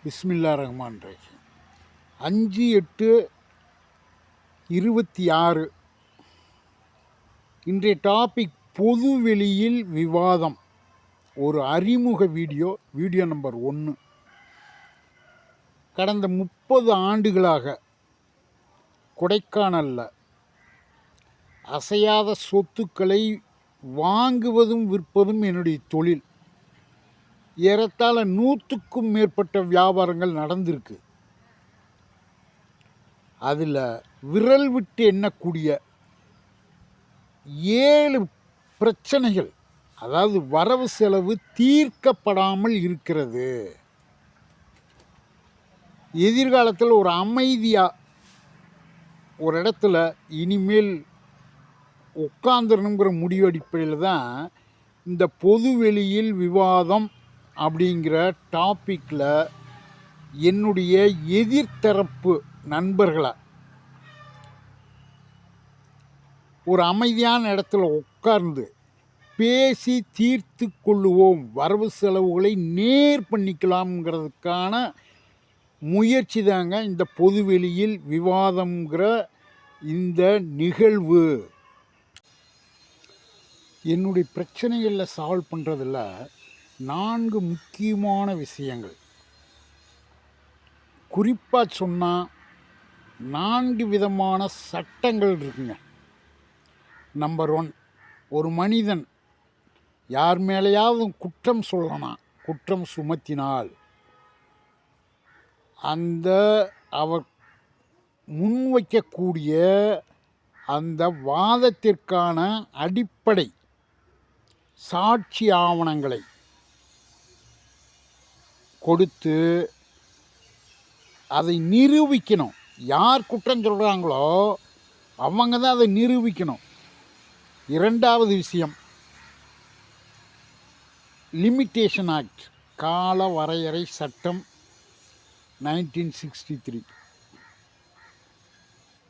பிஸ்மில்லா ரஹ்மான் ரஹீம். 5/8/26. இன்றைய டாபிக் பொதுவெளியில் விவாதம். ஒரு அறிமுக வீடியோ நம்பர் 1. கடந்த 30 ஆண்டுகளாக கொடைக்கானலில் அசையாத சொத்துக்களை வாங்குவதும் விற்பதும் என்னுடைய தொழில். ஏறத்தாழ 100க்கும் மேற்பட்ட வியாபாரங்கள் நடந்திருக்கு. அதில் விரல் விட்டு எண்ணக்கூடிய 7 பிரச்சனைகள், அதாவது வரவு செலவு தீர்க்கப்படாமல் இருக்கிறது. எதிர்காலத்தில் ஒரு அமைதியாக ஒரு இடத்துல இனிமேல் உட்காந்துருணுங்கிற முடிவு அடிப்படையில் தான் இந்த பொதுவெளியில் விவாதம் அப்படிங்கிற டாப்பிக்கில் என்னுடைய எதிர்த்தரப்பு நண்பர்களை ஒரு அமைதியான இடத்துல உட்கார்ந்து பேசி தீர்த்து கொள்ளுவோம், வரவு செலவுகளை நேர் பண்ணிக்கலாம்ங்கிறதுக்கான முயற்சி தாங்க இந்த பொதுவெளியில் விவாதம்ங்கிற இந்த நிகழ்வு. என்னுடைய பிரச்சனைகளில் சால்வ் பண்ணுறதில் 4 முக்கியமான விஷயங்கள். குறிப்பாக சொன்னால் 4 விதமான சட்டங்கள் இருக்குங்க. நம்பர் 1, ஒரு மனிதன் யார் மேலேயாவது குற்றம் சொல்லலாம், குற்றம் சுமத்தினால் அந்த அவர் முன்வைக்கக்கூடிய அந்த வாதத்திற்கான அடிப்படை சாட்சி ஆவணங்களை கொடுத்து அதை நிரூபிக்கணும். யார் குற்றம் சொல்கிறாங்களோ அவங்க தான் அதை நிரூபிக்கணும். 2வது விஷயம், லிமிட்டேஷன் ஆக்ட், கால வரையறை சட்டம் 1963.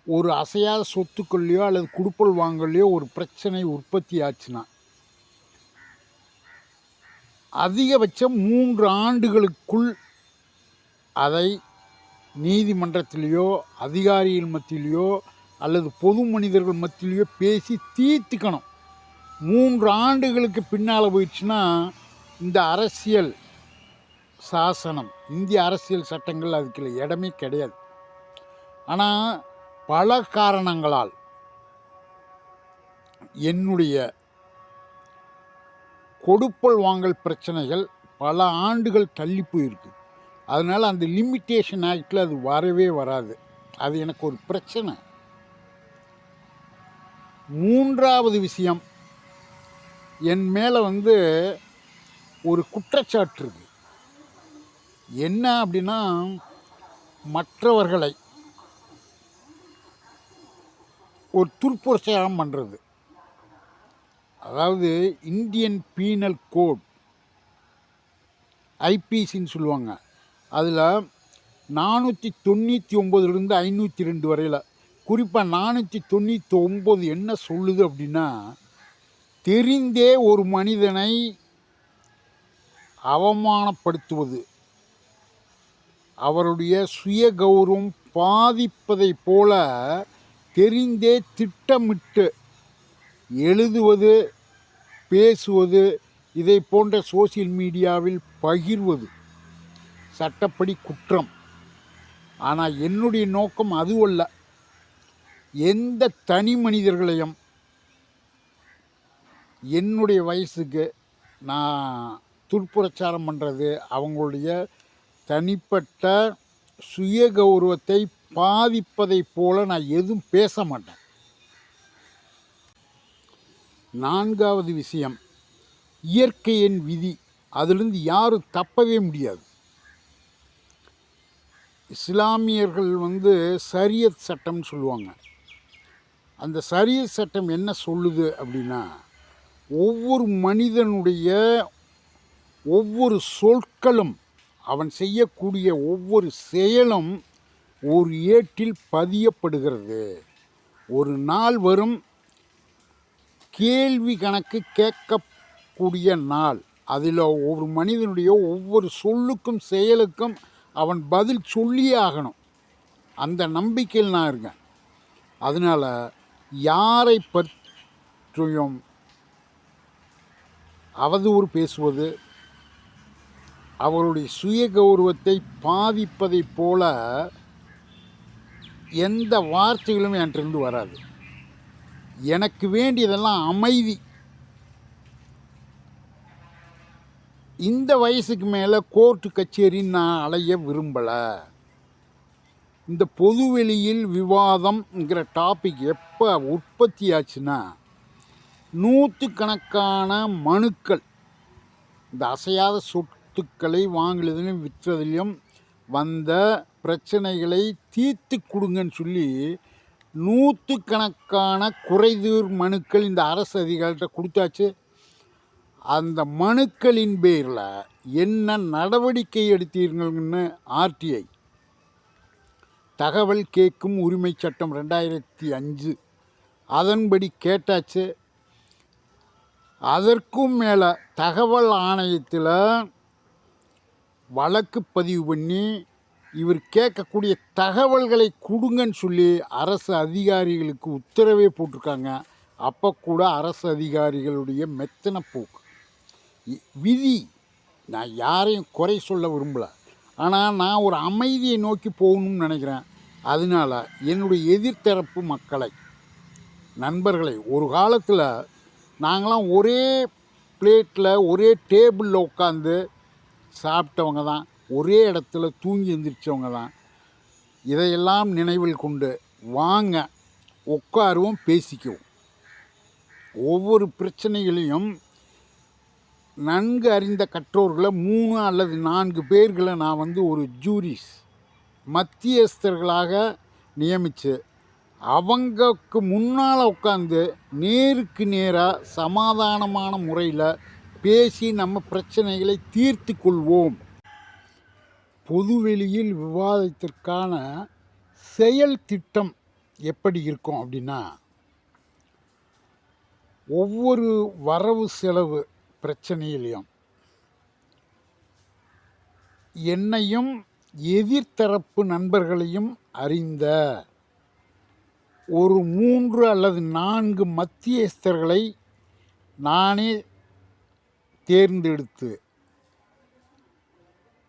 ஒரு அசையாத சொத்துக்கள்லையோ அல்லது குடுப்பல் வாங்கலையோ ஒரு பிரச்சனை உற்பத்தி ஆச்சுன்னா அதிகபட்சம் 3 ஆண்டுகளுக்குள் அதை நீதிமன்றத்திலேயோ அதிகாரிகள் மத்தியிலையோ அல்லது பொது மனிதர்கள் மத்தியிலையோ பேசி தீர்த்துக்கணும். 3 ஆண்டுகளுக்கு பின்னால் போயிடுச்சுன்னா இந்த அரசியல் சாசனம், இந்திய அரசியல் சட்டங்கள் அதுக்கு இடமே கிடையாது. ஆனால் பல காரணங்களால் என்னுடைய கொடுப்பல் வாங்கல் பிரச்சனைகள் பல ஆண்டுகள் தள்ளி போயிருக்கு. அதனால் அந்த லிமிட்டேஷன் ஆக்டில் அது வரவே வராது. அது எனக்கு ஒரு பிரச்சனை. 3வது விஷயம், என் மேலே ஒரு குற்றச்சாட்டு இருக்கு. என்ன அப்படின்னா, மற்றவர்களை ஒரு துர்ப்புரட்சம் பண்ணுறது. அதாவது இந்தியன் பீனல் கோட், ஐபிசின்னு சொல்லுவாங்க. அதில் 499லேருந்து 502 வரையில், குறிப்பாக 499 என்ன சொல்லுது அப்படின்னா, தெரிந்தே ஒரு மனிதனை அவமானப்படுத்துவது, அவருடைய சுய கௌரவம் பாதிப்பதை போல தெரிந்தே திட்டமிட்டு எழுதுவது, பேசுவது, இதை போன்ற சோசியல் மீடியாவில் பகிர்வது சட்டப்படி குற்றம். ஆனால் என்னுடைய நோக்கம் அதுவல்ல. எந்த தனி மனிதர்களையும் என்னுடைய வயசுக்கு நான் துர்ப்புரச்சாரம் பண்ணுறது, அவங்களுடைய தனிப்பட்ட சுய கௌரவத்தை பாதிப்பதை போல நான் எதுவும் பேச மாட்டேன். 4வது விஷயம், இயற்கையின் விதி, அதிலிருந்து யாரும் தப்பவே முடியாது. இஸ்லாமியர்கள் ஷரியத் சட்டம்னு சொல்லுவாங்க. அந்த ஷரியத் சட்டம் என்ன சொல்லுது அப்படின்னா, ஒவ்வொரு மனிதனுடைய ஒவ்வொரு சொற்களும், அவன் செய்யக்கூடிய ஒவ்வொரு செயலும் ஒரு ஏட்டில் பதியப்படுகிறது. ஒரு நாள் வரும், கேள்வி கணக்கு கேட்கக்கூடிய நாள். அதில் ஒரு மனிதனுடைய ஒவ்வொரு சொல்லுக்கும் செயலுக்கும் அவன் பதில் சொல்லியே ஆகணும். அந்த நம்பிக்கையில் நான் இருக்கேன். அதனால் யாரை பற்றியும் அவதூறு பேசுவது, அவருடைய சுய கௌரவத்தை பாதிப்பதைப் போல எந்த வார்த்தைகளும் என்கிட்டருந்து வராது. எனக்கு வேண்டியதெல்லாம் அமைதி. இந்த வயசுக்கு மேலே கோர்ட்டு கச்சேரின்னு நான் அலைய விரும்பலை. இந்த பொதுவெளியில் விவாதம்ங்கிற டாபிக் எப்போ உற்பத்தி ஆச்சுன்னா, நூற்றுக்கணக்கான மனுக்கள் இந்த அசையாத சொத்துக்களை வாங்குறதுலையும் விற்றதிலையும் வந்த பிரச்சனைகளை தீர்த்து கொடுங்கன்னு சொல்லி நூற்றுக்கணக்கான குறைதீர் மனுக்கள் இந்த அரசு அதிகாரிகிட்ட கொடுத்தாச்சு. அந்த மனுக்களின் பேரில் என்ன நடவடிக்கை எடுத்தீர்கள்னு ஆர்டிஐ தகவல் கேட்கும் உரிமை சட்டம் 2005 அதன்படி கேட்டாச்சு. அதற்கும் மேலே தகவல் ஆணையத்தில் வழக்கு பதிவு பண்ணி இவர் கேட்கக்கூடிய தகவல்களை கொடுங்கன்னு சொல்லி அரசு அதிகாரிகளுக்கு உத்தரவே போட்டிருக்காங்க. அப்போ கூட அரசு அதிகாரிகளுடைய மெத்தன போக்கு விதி. நான் யாரையும் குறை சொல்ல விரும்பலை. ஆனால் நான் ஒரு அமைதியை நோக்கி போகணும்னு நினைக்கிறேன். அதனால் என்னுடைய எதிர்த்தரப்பு மக்களை, நண்பர்களை, ஒரு காலத்தில் நாங்களாம் ஒரே பிளேட்டில் ஒரே டேபிளில் உட்காந்து சாப்பிட்டவங்க தான், ஒரே இடத்துல தூங்கி எந்திரிச்சவங்க தான். இதையெல்லாம் நினைவில் கொண்டு வாங்க உட்காருவோம், பேசிக்குவோம். ஒவ்வொரு பிரச்சனைகளையும் நன்கு அறிந்த கற்றோர்களை 3 அல்லது 4 பேர்களை நான் ஒரு ஜூரிஸ் மத்தியஸ்தர்களாக நியமித்து அவங்களுக்கு முன்னால் உட்காந்து நேருக்கு நேராக சமாதானமான முறையில் பேசி நம்ம பிரச்சனைகளை தீர்த்து கொள்வோம். பொதுவெளியில் விவாதத்திற்கான செயல் திட்டம் எப்படி இருக்கும் அப்படின்னா, ஒவ்வொரு வரவு செலவு பிரச்சனையிலையும் என்னையும் எதிர்த்தரப்பு நண்பர்களையும் அறிந்த ஒரு 3 அல்லது 4 மத்தியஸ்தர்களை நானே தேர்ந்தெடுத்து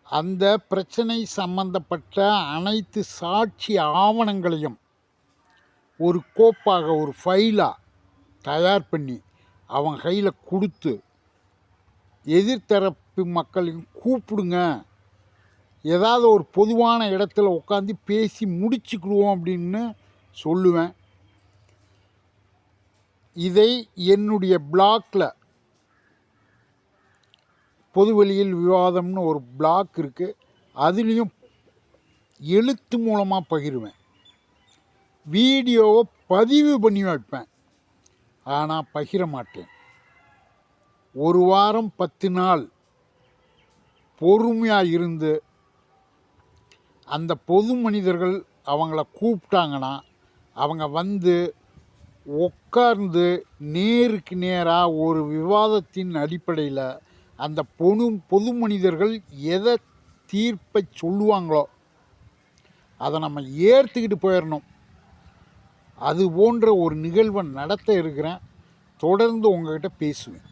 அந்த பிரச்சனை சம்பந்தப்பட்ட அனைத்து சாட்சி ஆவணங்களையும் ஒரு கோப்பாக, ஒரு ஃபைலாக தயார் பண்ணி அவங்க கையில் கொடுத்து, எதிர்த்தரப்பு மக்களையும் கூப்பிடுங்க, ஏதாவது ஒரு பொதுவான இடத்துல உட்காந்து பேசி முடிச்சுக்கிடுவோம் அப்படின்னு சொல்லுவேன். இதை என்னுடைய பிளாக்கில் பொதுவெளியில் விவாதம்னு ஒரு பிளாக் இருக்குது, அதுலேயும் எழுத்து மூலமாக பகிருவேன். வீடியோவை பதிவு பண்ணி வைப்பேன், ஆனால் பகிர மாட்டேன். ஒரு வாரம் 10 நாள் பொறுமையாக இருந்து அந்த பொது மனிதர்கள் அவங்கள கூப்பிட்டாங்கன்னா அவங்க உட்கார்ந்து நேருக்கு நேராக ஒரு விவாதத்தின் அடிப்படையில் அந்த பொது மனிதர்கள் எதை தீர்ப்பை சொல்லுவாங்களோ அதை நம்ம ஏற்றுக்கிட்டு போயிடணும். அது போன்ற ஒரு நிகழ்வை நடத்த இருக்கிறேன். தொடர்ந்து உங்கள்கிட்ட பேசுவேன்.